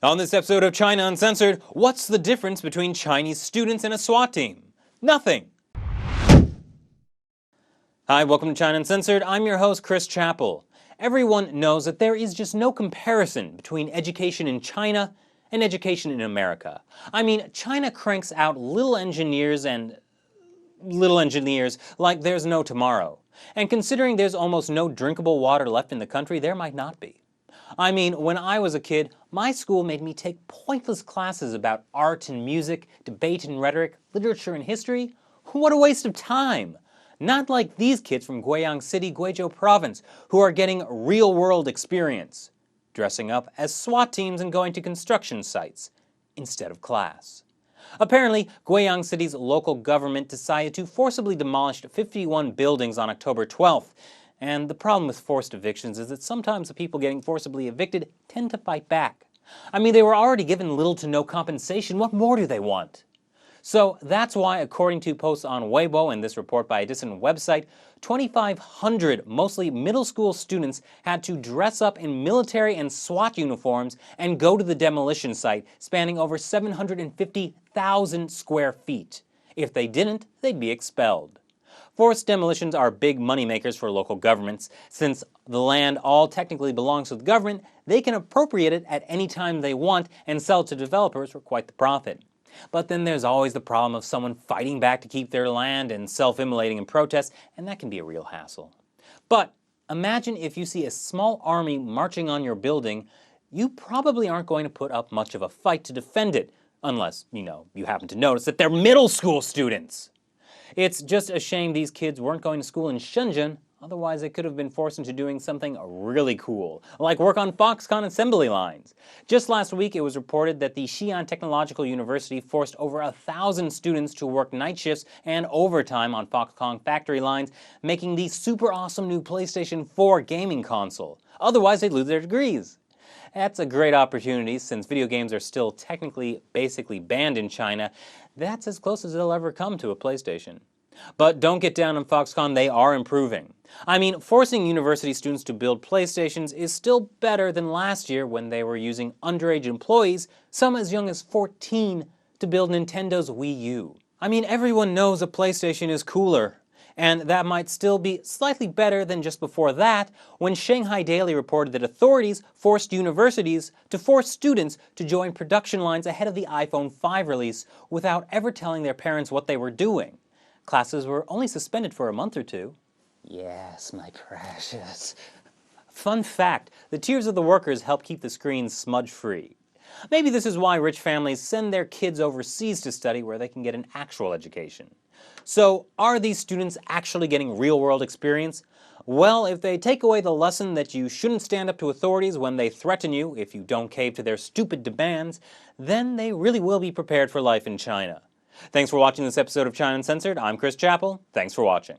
On this episode of China Uncensored, what's the difference between Chinese students and a SWAT team? Nothing. Hi, welcome to China Uncensored. I'm your host, Chris Chappell. Everyone knows that there is just no comparison between education in China and education in America. I mean, China cranks out little engineers like there's no tomorrow. And considering there's almost no drinkable water left in the country, there might not be. I mean, when I was a kid, my school made me take pointless classes about art and music, debate and rhetoric, literature and history. What a waste of time! Not like these kids from Guiyang City, Guizhou Province, who are getting real-world experience, dressing up as SWAT teams and going to construction sites instead of class. Apparently, Guiyang City's local government decided to forcibly demolish 51 buildings on October 12th. And the problem with forced evictions is that sometimes the people getting forcibly evicted tend to fight back. I mean, they were already given little to no compensation. What more do they want? So that's why, according to posts on Weibo and this report by a dissident website, 2,500 mostly middle school students had to dress up in military and SWAT uniforms and go to the demolition site, spanning over 750,000 square feet. If they didn't, they'd be expelled. Forced demolitions are big moneymakers for local governments. Since the land all technically belongs to the government, they can appropriate it at any time they want and sell it to developers for quite the profit. But then there's always the problem of someone fighting back to keep their land and self-immolating in protest, and that can be a real hassle. But imagine if you see a small army marching on your building, you probably aren't going to put up much of a fight to defend it, unless, you happen to notice that they're middle school students. It's just a shame these kids weren't going to school in Shenzhen, otherwise they could have been forced into doing something really cool, like work on Foxconn assembly lines. Just last week it was reported that the Xi'an Technological University forced over 1,000 students to work night shifts and overtime on Foxconn factory lines, making the super awesome new PlayStation 4 gaming console. Otherwise they'd lose their degrees. That's a great opportunity since video games are still technically basically banned in China. That's as close as they'll ever come to a PlayStation. But don't get down on Foxconn, they are improving. I mean, forcing university students to build PlayStations is still better than last year when they were using underage employees, some as young as 14, to build Nintendo's Wii U. I mean, everyone knows a PlayStation is cooler. And that might still be slightly better than just before that, when Shanghai Daily reported that authorities forced universities to force students to join production lines ahead of the iPhone 5 release without ever telling their parents what they were doing. Classes were only suspended for a month or two. Yes, my precious. Fun fact, the tears of the workers help keep the screens smudge-free. Maybe this is why rich families send their kids overseas to study where they can get an actual education. So, are these students actually getting real-world experience? Well, if they take away the lesson that you shouldn't stand up to authorities when they threaten you if you don't cave to their stupid demands, then they really will be prepared for life in China. Thanks for watching this episode of China Uncensored. I'm Chris Chappell. Thanks for watching.